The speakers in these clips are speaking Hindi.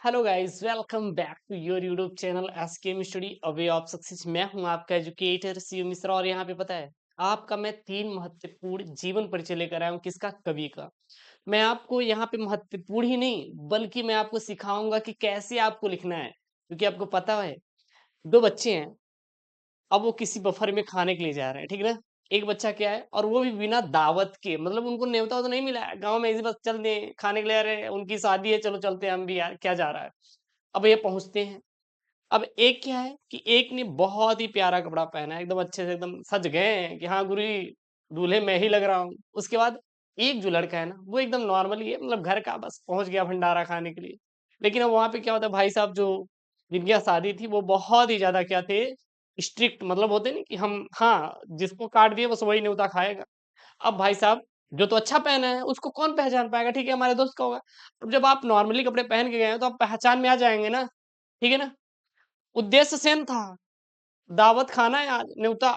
Hello guys, welcome back to your YouTube channel SKM study a way of success. मैं हूं आपका एजुकेटर शिव मिश्रा और यहाँ पे पता है आपका मैं 3 महत्वपूर्ण जीवन परिचय लेकर आया हूँ। किसका? कवि का। मैं आपको यहाँ पे महत्वपूर्ण ही नहीं बल्कि मैं आपको सिखाऊंगा कि कैसे आपको लिखना है, क्योंकि आपको पता है 2 बच्चे हैं। अब वो किसी बफर में खाने के लिए जा रहे हैं, ठीक है ना। एक बच्चा क्या है, और वो भी बिना दावत के, मतलब उनको न्योता तो नहीं मिला है, गाँव में ऐसे बस चल दे खाने के लिए आ रहे हैं, उनकी शादी है, चलो चलते हैं हम भी यार, क्या जा रहा है। अब ये पहुँचते हैं। अब एक क्या है कि एक ने बहुत ही प्यारा कपड़ा पहना है, एकदम अच्छे से एकदम सज गए हैं कि हाँ गुरुजी, दूल्हे मैं ही लग रहा हूँ। उसके बाद एक जो लड़का है ना, वो एकदम नॉर्मल ही है, मतलब घर का, बस पहुंच गया भंडारा खाने के लिए। लेकिन अब वहां पे क्या होता है, भाई साहब जो जिनकी यहाँ शादी थी वो बहुत ही ज्यादा क्या थे, स्ट्रिक्ट, मतलब होते नहीं कि हम, हाँ, जिसको काट दिए बस वही न्योता खाएगा। अब भाई साहब जो तो अच्छा पहना है उसको कौन पहचान पाएगा, ठीक है, हमारे दोस्त का होगा। अब जब आप नॉर्मली कपड़े पहन के गए हैं तो आप पहचान में आ जाएंगे ना, ठीक है ना। उद्देश्य सेम था, दावत खाना है आज, न्योता।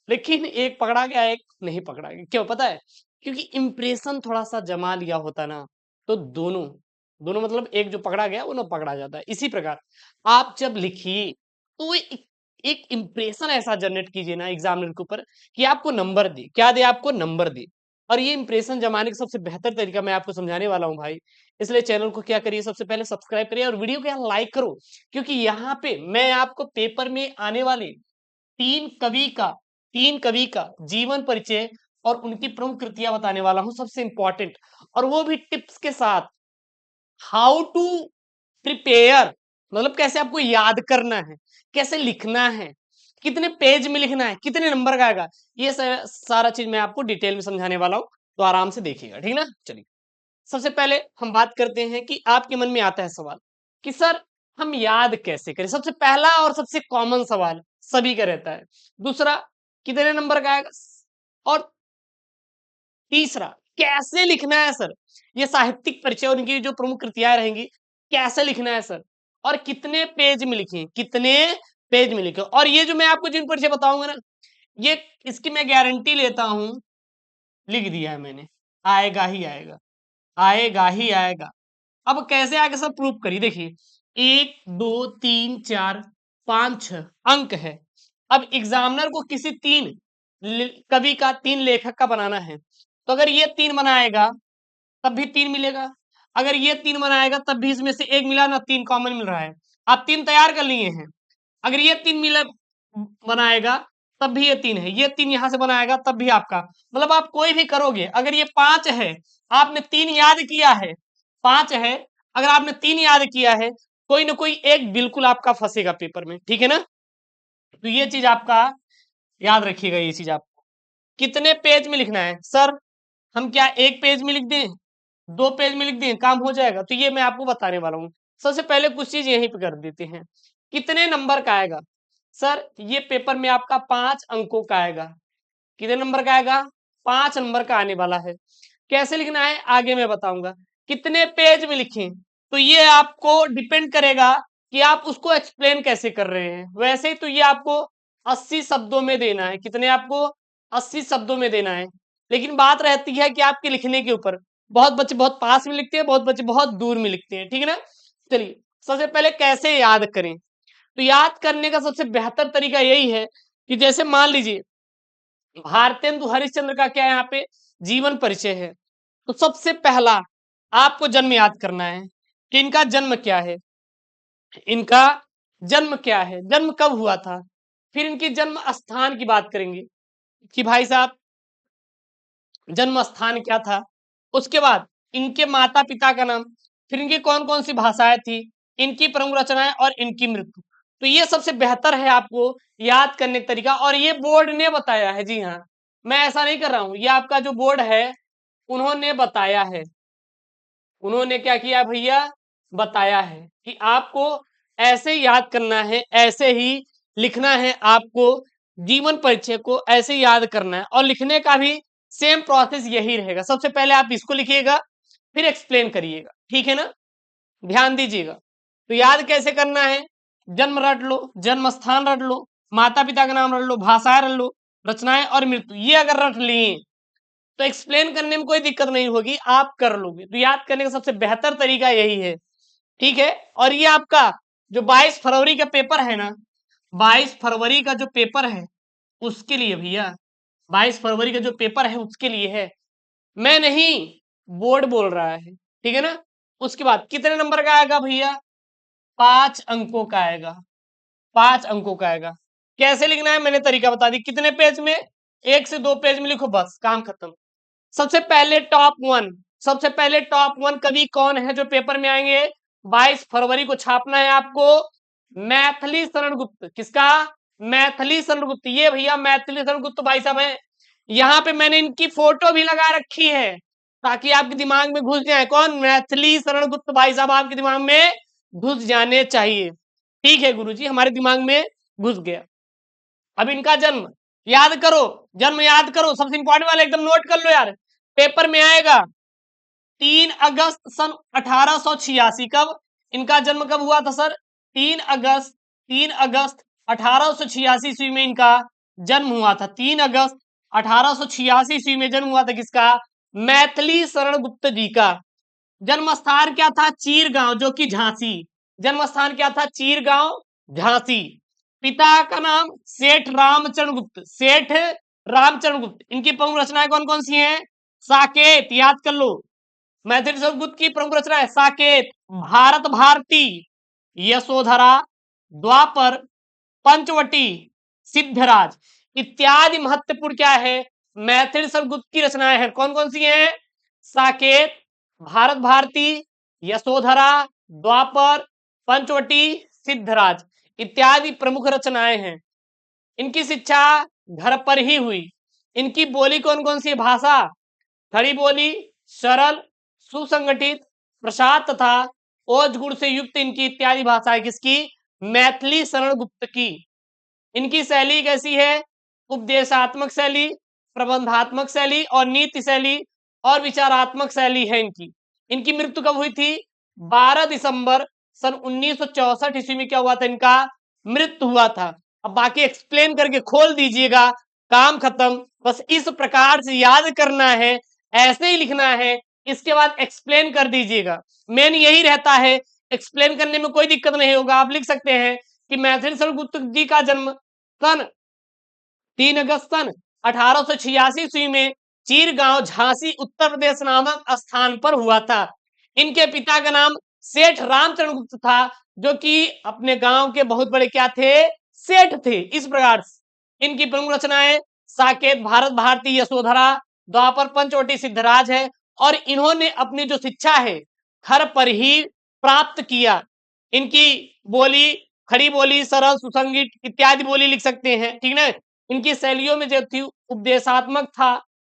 लेकिन एक पकड़ा गया, एक नहीं पकड़ा गया। क्यों पता है? क्योंकि इंप्रेशन थोड़ा सा जमा लिया होता ना, तो दोनों दोनों मतलब एक जो पकड़ा गया वो ना पकड़ा जाता है। इसी प्रकार आप जब लिखिए तो एक इंप्रेशन ऐसा जनरेट कीजिए ना एग्जामिनर के ऊपर कि आपको नंबर दे, क्या दे, आपको नंबर दे। और ये इंप्रेशन जमाने का सबसे बेहतर तरीका मैं आपको समझाने वाला हूँ भाई। इसलिए चैनल को क्या करिए, सबसे पहले सब्सक्राइब करिए और वीडियो को यहाँ लाइक करो, क्योंकि यहाँ पे मैं आपको पेपर में आने वाले तीन कवि का तीन कवि का जीवन परिचय और उनकी प्रमुख कृतियां बताने वाला हूं, सबसे इंपॉर्टेंट। और वो भी टिप्स के साथ, हाउ टू प्रिपेयर, मतलब कैसे आपको याद करना है, कैसे लिखना है, कितने पेज में लिखना है, कितने नंबर का आएगा, ये सारा चीज मैं आपको डिटेल में समझाने वाला हूं। तो आराम से देखिएगा, ठीक ना। चलिए, सबसे पहले हम बात करते हैं कि आपके मन में आता है सवाल कि सर हम याद कैसे करें। सबसे पहला और सबसे कॉमन सवाल सभी का रहता है। दूसरा, कितने नंबर का आएगा। और तीसरा, कैसे लिखना है सर। ये साहित्यिक परिचय और इनकी जो प्रमुख कृतियां रहेंगी, कैसे लिखना है सर, और कितने पेज में लिखें, कितने पेज में लिखें। और ये जो मैं आपको जिन परिचय बताऊंगा ना, ये इसकी मैं गारंटी लेता हूं, लिख दिया है मैंने, आएगा ही आएगा, आएगा ही आएगा। अब कैसे आगे सब प्रूफ करिए, देखिए 1 2 3 4 5 6 अंक है। अब एग्जामिनर को किसी कवि का, 3 लेखक का बनाना है, तो अगर ये 3 बनाएगा तब भी 3 मिलेगा, अगर ये 3 बनाएगा तब भी इसमें से एक मिला ना, 3 कॉमन मिल रहा है। आप 3 तैयार कर लिए हैं। अगर ये 3 मिला बनाएगा तब भी ये 3 है, ये 3 यहां से बनाएगा तब भी आपका, मतलब आप कोई भी करोगे। अगर ये 5 है, आपने 3 याद किया है, 5 है, अगर आपने 3 याद किया है, कोई ना कोई एक बिल्कुल आपका फंसेगा पेपर में, ठीक है ना। तो ये चीज आपका याद रखिएगा, ये चीज आप कितने पेज में लिखना है सर। हम क्या एक पेज में लिख दें, 2 पेज में लिख दें, काम हो जाएगा? तो ये मैं आपको बताने वाला हूँ। सबसे पहले कुछ चीज यहीं पे कर देते हैं। कितने नंबर का आएगा सर, ये पेपर में आपका 5 अंकों का आएगा। कितने नंबर का आएगा? 5 नंबर का आने वाला है। कैसे लिखना है आगे मैं बताऊंगा। कितने पेज में लिखें, तो ये आपको डिपेंड करेगा कि आप उसको एक्सप्लेन कैसे कर रहे हैं। वैसे ही तो ये आपको 80 शब्दों में देना है। कितने आपको? 80 शब्दों में देना है। लेकिन बात रहती है कि आपके लिखने के ऊपर, बहुत बच्चे बहुत पास में लिखते हैं, बहुत बच्चे बहुत दूर में लिखते हैं, ठीक है ना। चलिए, सबसे पहले कैसे याद करें। तो याद करने का सबसे बेहतर तरीका यही है कि जैसे मान लीजिए भारतेंदु हरिश्चंद्र का क्या यहाँ पे जीवन परिचय है, तो सबसे पहला आपको जन्म याद करना है कि इनका जन्म क्या है, इनका जन्म क्या है, जन्म कब हुआ था। फिर इनकी जन्म स्थान की बात करेंगे कि भाई साहब जन्म स्थान क्या था। उसके बाद इनके माता पिता का नाम, फिर इनकी कौन कौन सी भाषाएं थी, इनकी प्रमुख रचनाएं और इनकी मृत्यु। तो ये सबसे बेहतर है आपको याद करने का तरीका, और ये बोर्ड ने बताया है। जी हाँ, मैं ऐसा नहीं कर रहा हूं, ये आपका जो बोर्ड है उन्होंने बताया है। उन्होंने क्या किया भैया, बताया है कि आपको ऐसे याद करना है, ऐसे ही लिखना है। आपको जीवन परिचय को ऐसे याद करना है, और लिखने का भी सेम प्रोसेस यही रहेगा। सबसे पहले आप इसको लिखिएगा, फिर एक्सप्लेन करिएगा, ठीक है ना। ध्यान दीजिएगा। तो याद कैसे करना है, जन्म रट लो, जन्म स्थान रट लो, माता पिता का नाम रट लो, भाषाएं रट लो, रचनाएं और मृत्यु, ये अगर रट लिए तो एक्सप्लेन करने में कोई दिक्कत नहीं होगी, आप कर लोगे। तो याद करने का सबसे बेहतर तरीका यही है ठीक है। और ये आपका जो 22 फरवरी का पेपर है ना, 22 फरवरी का जो पेपर है उसके लिए भैया, 22 फरवरी का जो पेपर है उसके लिए है, मैं नहीं, बोर्ड बोल रहा है, ठीक है ना। उसके बाद कितने नंबर का आएगा भैया, 5 अंकों का आएगा, 5 अंकों का आएगा। कैसे लिखना है मैंने तरीका बता दी, कितने पेज में, 1 से 2 पेज में लिखो, बस काम खत्म। सबसे पहले टॉप 1, सबसे पहले टॉप 1 कवि कौन है जो पेपर में आएंगे, 22 फरवरी को छापना है आपको, मैथिली शरण गुप्त। किसका, मैथिली शरण गुप्त। ये भैया मैथिली शरण गुप्त भाई साहब है। यहाँ पे मैंने इनकी फोटो भी लगा रखी है ताकि आपके दिमाग में घुस जाए, कौन, मैथिली शरण गुप्त भाई साहब आपके दिमाग में घुस जाने चाहिए। ठीक है गुरुजी, हमारे दिमाग में घुस गया। अब इनका जन्म याद करो, जन्म याद करो, सबसे इंपॉर्टेंट वाला एकदम नोट कर लो यार, पेपर में आएगा। 3 अगस्त सन 1886। कब, इनका जन्म कब हुआ था सर, 3 अगस्त, 3 अगस्त 1886 ईस्वी में इनका जन्म हुआ था। 3 अगस्त 1886 ईस्वी में जन्म हुआ था किसका, मैथिली शरण गुप्त जी का। जन्म स्थान क्या था, चीरगांव, जो कि झांसी। जन्म स्थान क्या था, चीरगांव, झांसी। पिता का नाम सेठ रामचंद्र गुप्त, सेठ रामचंद्र गुप्त। इनकी प्रमुख रचनाएं कौन कौन सी हैं, साकेत, याद कर लो, मैथिली शरण गुप्त की प्रमुख रचना है साकेत, भारत भारती, यशोधरा, द्वापर, पंचवटी, सिद्धराज इत्यादि महत्वपूर्ण क्या है, मैथिली शरण गुप्त की रचनाएं हैं। कौन कौन सी हैं, साकेत, भारत भारती, यशोधरा, द्वापर, पंचवटी, सिद्धराज इत्यादि प्रमुख रचनाएं हैं। इनकी शिक्षा घर पर ही हुई। इनकी बोली कौन कौन सी भाषा, खड़ी बोली, सरल, सुसंगठित, प्रसाद तथा ओज गुण से युक्त इनकी इत्यादि भाषाएं किसकी, मैथिली शरण गुप्त की। इनकी शैली कैसी है, उपदेशात्मक शैली, प्रबंधात्मक शैली और नीति शैली और विचारात्मक शैली है इनकी। इनकी मृत्यु कब हुई थी, 12 दिसंबर सन 1964 ईस्वी में क्या हुआ था, इनका मृत्यु हुआ था। अब बाकी एक्सप्लेन करके खोल दीजिएगा, काम खत्म। बस इस प्रकार से याद करना है, ऐसे ही लिखना है, इसके बाद एक्सप्लेन कर दीजिएगा। मेन यही रहता है, एक्सप्लेन करने में कोई दिक्कत नहीं होगा। आप लिख सकते हैं कि मैथिली शरण गुप्त जी का जन्म सन 3 अगस्त सन 1886 ईस्वी में चीरगांव, झांसी, उत्तर प्रदेश नामक स्थान पर हुआ था। इनके पिता का नाम सेठ रामचंद्र गुप्त था, जो कि अपने गांव के बहुत बड़े क्या थे, सेठ थे। इस प्रकार से इनकी प्रमुख रचनाएं साकेत, भारत भारती, यशोधरा, द्वापर, पंचवटी, सिद्धराज है। और इन्होंने अपनी जो शिक्षा है घर पर ही प्राप्त किया। इनकी बोली खड़ी बोली, सरल, सुसंगीत इत्यादि बोली लिख सकते हैं, ठीक ना। इनकी शैलियों में जो थी, उपदेशात्मक था,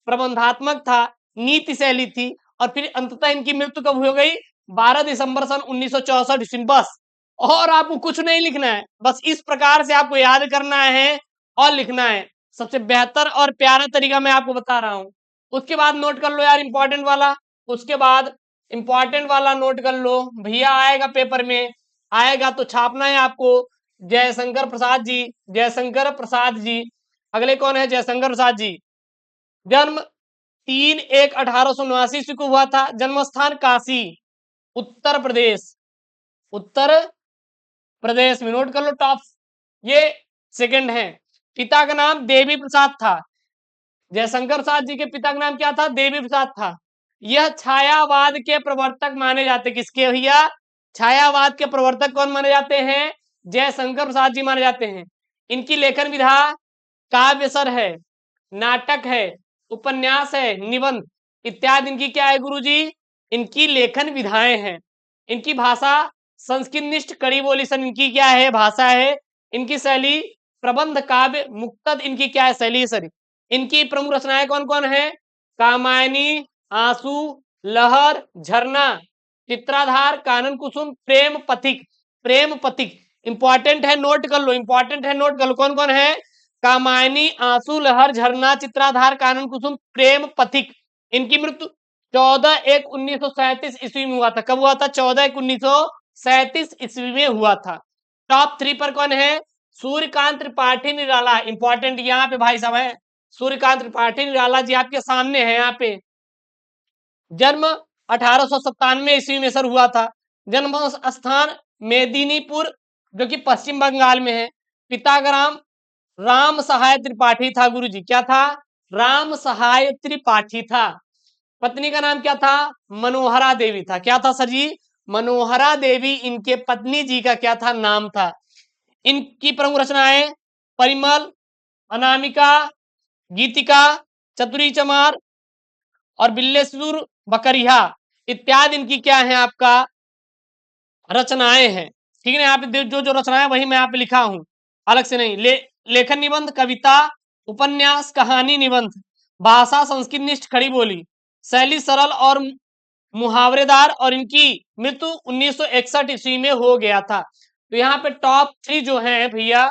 प्रबंधात्मक था, नीति शैली थी। और फिर अंततः इनकी मृत्यु कब हो गई, 12 दिसंबर सन 1964 ईस्वी। बस, और आपको कुछ नहीं लिखना है, बस इस प्रकार से आपको याद करना है और लिखना है। सबसे बेहतर और प्यारा तरीका मैं आपको बता रहा हूं। उसके बाद नोट कर लो यार इंपॉर्टेंट वाला, उसके बाद इंपॉर्टेंट वाला नोट कर लो भैया, आएगा पेपर में, आएगा तो छापना है आपको। जयशंकर प्रसाद जी, जयशंकर प्रसाद जी। अगले कौन है, जयशंकर प्रसाद जी। जन्म 3/1/1879 ईस्वी को हुआ था। जन्म स्थान काशी, उत्तर प्रदेश, उत्तर प्रदेश में। नोट कर लो टॉप, ये सेकंड है। पिता का नाम देवी प्रसाद था। जयशंकर प्रसाद जी के पिता का नाम क्या था, देवी प्रसाद था। यह छायावाद के प्रवर्तक माने जाते, किसके भैया, छायावाद के प्रवर्तक कौन माने जाते हैं, जयशंकर प्रसाद जी माने जाते हैं। इनकी लेखन विधा काव्यसर है, नाटक है, उपन्यास है, निबंध इत्यादि इनकी क्या है गुरुजी, इनकी लेखन विधाएं हैं। इनकी भाषा संस्कृत निष्ठ कड़ी बोली सन इनकी क्या है, भाषा है। इनकी शैली प्रबंध, काव्य, मुक्तद इनकी क्या है, शैली सर। इनकी प्रमुख रचनाएं कौन कौन है, कामायनी, आंसू, लहर, झरना, चित्राधार, कानन कुसुम, प्रेम पथिक, प्रेम पथिक इंपॉर्टेंट है, नोट कर लो, इंपॉर्टेंट है, नोट कर लो। कौन कौन है, कामायनी, आंसू, लहर, झरना, चित्राधार, कानन कुसुम, प्रेम पथिक। इनकी मृत्यु 14/1/1937 ईस्वी में हुआ था। कब हुआ था, 14/1/1937 ईस्वी में हुआ था। टॉप 3 पर कौन है, सूर्यकांत त्रिपाठी निराला। इंपॉर्टेंट यहाँ पे भाई साहब है, सूर्यकांत त्रिपाठी निराला जी आपके सामने है यहाँ पे। जन्म 1897 ईस्वी में सर हुआ था। जन्म स्थान मेदिनीपुर जो कि पश्चिम बंगाल में है। पिता का नाम राम सहाय त्रिपाठी था गुरुजी। क्या था? राम सहाय त्रिपाठी था। पत्नी का नाम क्या था? मनोहरा देवी था। क्या था सर जी? मनोहरा देवी इनके पत्नी जी का क्या था? नाम था। इनकी प्रमुख रचनाएं परिमल, अनामिका, गीतिका, चतुरी चमार और बिल्लेश्वर बकरिया इत्यादि इनकी क्या है आपका रचनाएं हैं। ठीक है ना? यहाँ पे जो जो रचनाएं वही मैं यहाँ पे लिखा हूं, अलग से नहीं। लेखन निबंध, कविता, उपन्यास, कहानी, निबंध, भाषा संस्कृतनिष्ठ खड़ी बोली, शैली सरल और मुहावरेदार, और इनकी मृत्यु 1961 ईस्वी में हो गया था। तो यहाँ पे टॉप 3 जो है भैया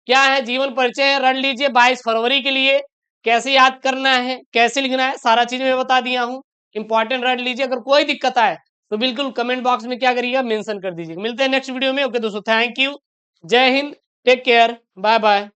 क्या है, जीवन परिचय रट लीजिए 22 फरवरी के लिए। कैसे याद करना है, कैसे लिखना है, सारा चीज मैं बता दिया हूँ। इंपॉर्टेंट रट लीजिए। अगर कोई दिक्कत आए तो बिल्कुल कमेंट बॉक्स में क्या करिएगा, मेंशन कर दीजिएगा। मिलते हैं नेक्स्ट वीडियो में। ओके दोस्तों, थैंक यू, जय हिंद, टेक केयर, बाय बाय।